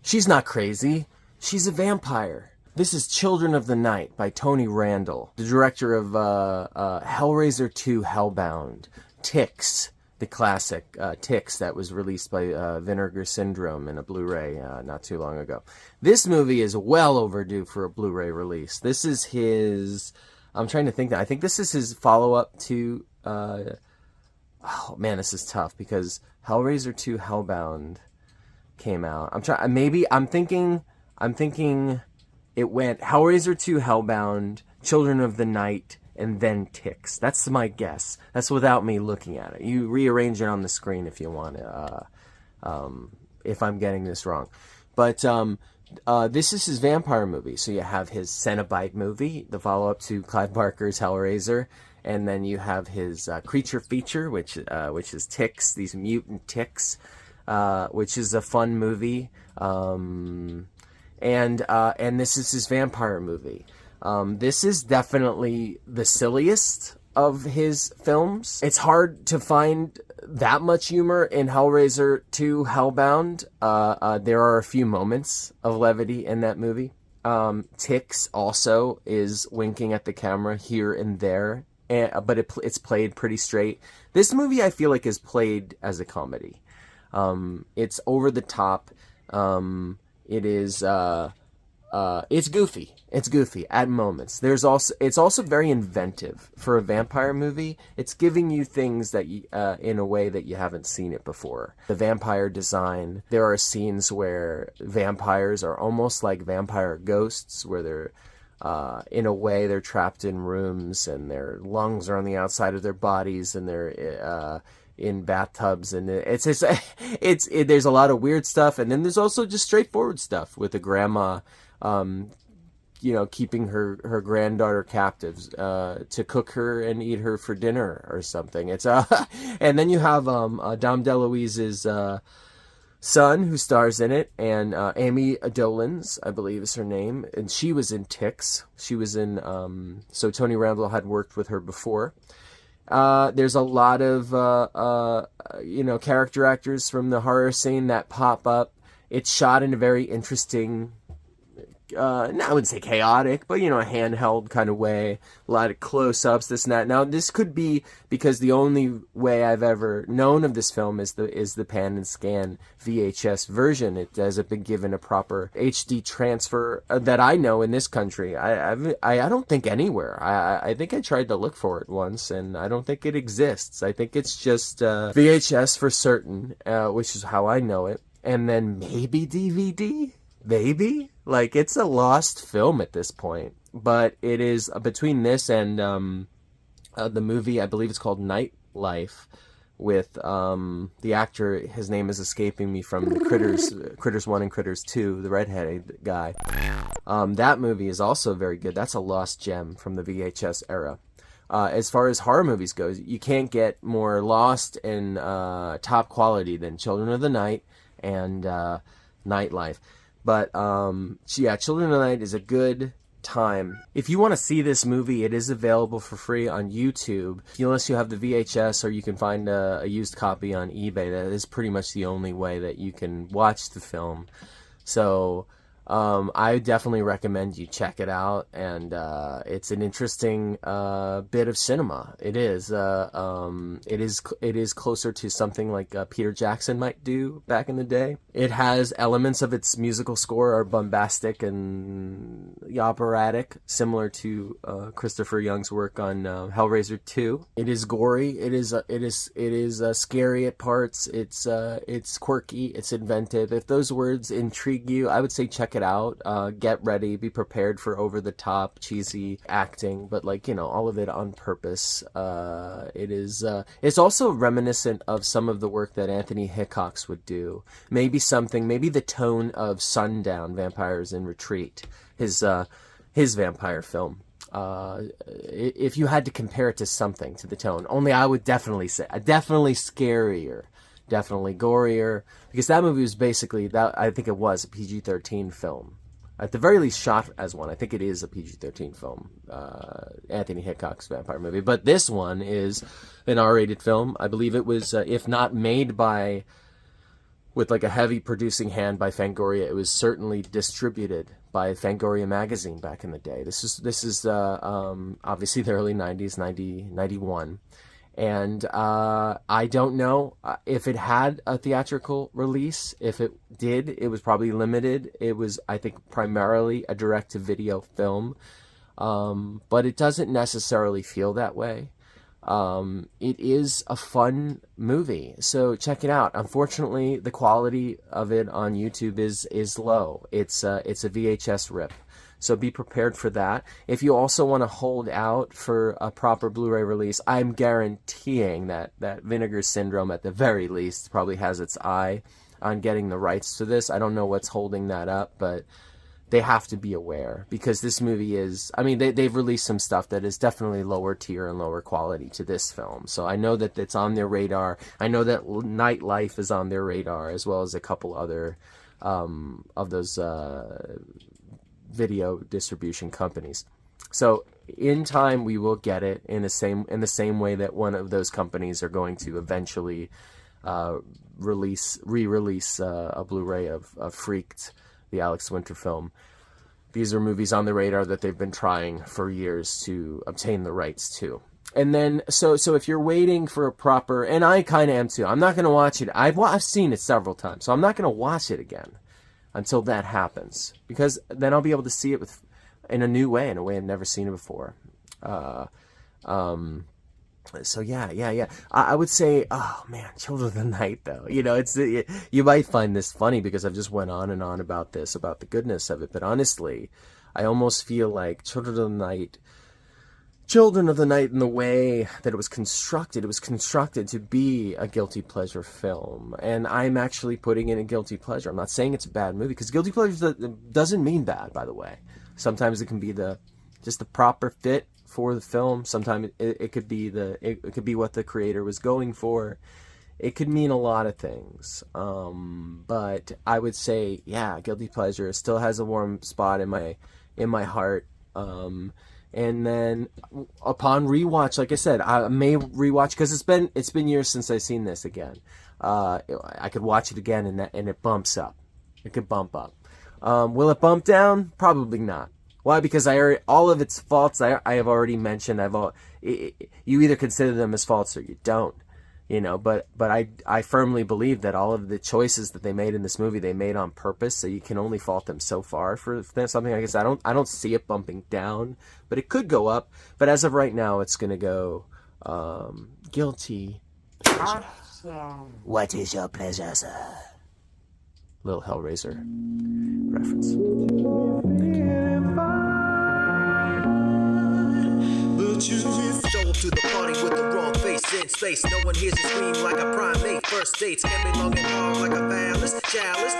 She's not crazy. She's a vampire. This is Children of the Night by Tony Randall, the director of Hellraiser 2 Hellbound, Ticks, the classic Ticks that was released by Vinegar Syndrome in a Blu-ray not too long ago. This movie is well overdue for a Blu-ray release. This is his... I'm trying to think that. I think this is his follow-up to... oh, man, this is tough because Hellraiser 2 Hellbound came out. I'm thinking it went Hellraiser 2 Hellbound, Children of the Night, and then Ticks. That's my guess. That's without me looking at it. You rearrange it on the screen if you want to, if I'm getting this wrong. But this is his vampire movie. So you have his Cenobite movie, the follow-up to Clive Barker's Hellraiser, and then you have his creature feature, which is Ticks, these mutant ticks, which is a fun movie. And this is his vampire movie. This is definitely the silliest of his films. It's hard to find that much humor in Hellraiser 2 Hellbound. There are a few moments of levity in that movie. Ticks also is winking at the camera here and there, but it's played pretty straight. This movie I feel like is played as a comedy. It's over the top. It's goofy. It's goofy at moments. It's also very inventive for a vampire movie. It's giving you things that in a way that you haven't seen it before. The vampire design. There are scenes where vampires are almost like vampire ghosts, where they're in a way they're trapped in rooms and their lungs are on the outside of their bodies and they're in bathtubs, and there's a lot of weird stuff, and then there's also just straightforward stuff with the grandma, keeping her granddaughter captives to cook her and eat her for dinner or something. It's and then you have Dom DeLuise's son who stars in it, and Amy Dolenz, I believe is her name, and she was in Ticks. She was in so Tony Randall had worked with her before. There's a lot of, character actors from the horror scene that pop up. It's shot in a very interesting, I wouldn't say chaotic, but, a handheld kind of way. A lot of close-ups, this and that. Now, this could be because the only way I've ever known of this film is the pan and scan VHS version. It hasn't been given a proper HD transfer that I know in this country. I don't think anywhere. I think I tried to look for it once, and I don't think it exists. I think it's just VHS for certain, which is how I know it. And then maybe DVD? Maybe? Like, it's a lost film at this point. But it is, between this and the movie, I believe it's called Nightlife, with the actor, his name is escaping me, from the Critters 1 and Critters 2, the redheaded guy. That movie is also very good. That's a lost gem from the VHS era. As far as horror movies goes, you can't get more lost and top quality than Children of the Night and Nightlife. But, Children of the Night is a good time. If you want to see this movie, it is available for free on YouTube. Unless you have the VHS, or you can find a used copy on eBay. That is pretty much the only way that you can watch the film. So, I definitely recommend you check it out, and it's an interesting bit of cinema. It is. It is closer to something like Peter Jackson might do back in the day. It has elements of its musical score are bombastic and operatic, similar to Christopher Young's work on Hellraiser 2. It is gory. It is scary at parts. It's quirky. It's inventive. If those words intrigue you, I would say check it out. Get ready, be prepared for over the top cheesy acting, but all of it on purpose. It's also reminiscent of some of the work that Anthony Hickox would do. Maybe the tone of Sundown, Vampires in Retreat, his vampire film. If you had to compare it to something, to the tone, only I would definitely say definitely scarier, definitely gorier, because that movie was basically that. I think it was a PG-13 film, at the very least shot as one. I think it is a PG-13 film, Anthony Hickox's vampire movie. But this one is an R-rated film. I believe it was, if not made by with like a heavy producing hand by Fangoria. It was certainly distributed by Fangoria magazine back in the day. This is obviously the early 90s, 91. And I don't know if it had a theatrical release. If it did, it was probably limited. It was, I think, primarily a direct-to-video film. But it doesn't necessarily feel that way. It is a fun movie, so check it out. Unfortunately, the quality of it on YouTube is low. It's a VHS rip, so be prepared for that. If you also want to hold out for a proper Blu-ray release, I'm guaranteeing that Vinegar Syndrome, at the very least, probably has its eye on getting the rights to this. I don't know what's holding that up, but they have to be aware, because this movie is, I mean, they've released some stuff that is definitely lower tier and lower quality to this film. So I know that it's on their radar. I know that Nightlife is on their radar, as well as a couple other of those video distribution companies. So in time, we will get it in the same way that one of those companies are going to eventually re-release a Blu-ray of Freaked, the Alex Winter film. These are movies on the radar that they've been trying for years to obtain the rights to. And then, so if you're waiting for a proper, and I kind of am too, I'm not going to watch it. I've seen it several times, so I'm not going to watch it again until that happens, because then I'll be able to see it in a new way, in a way I've never seen it before. So yeah. I would say, oh man, Children of the Night though. You know, you might find this funny because I've just went on and on about this, about the goodness of it. But honestly, I almost feel like Children of the Night in the way that it was constructed to be a guilty pleasure film. And I'm actually putting in a guilty pleasure. I'm not saying it's a bad movie, because guilty pleasure doesn't mean bad, by the way. Sometimes it can be just the proper fit for the film. Sometimes it could be it could be what the creator was going for. It could mean a lot of things. But I would say, yeah, guilty pleasure still has a warm spot in my heart. And then upon rewatch, like I said, I may rewatch, because it's been years since I've seen this again. I could watch it again, and it bumps up. It could bump up. Will it bump down? Probably not. Why? Because all of its faults I have already mentioned. You either consider them as faults or you don't, you know. But I firmly believe that all of the choices that they made in this movie, they made on purpose. So you can only fault them so far for something like this. I don't see it bumping down, but it could go up. But as of right now, it's gonna go guilty pleasure. What is your pleasure, sir? Little Hellraiser reference. Thank you. Show up to the party with the wrong face in space. No one hears you scream like a primate. First dates can be long and hard like a phallus chalice.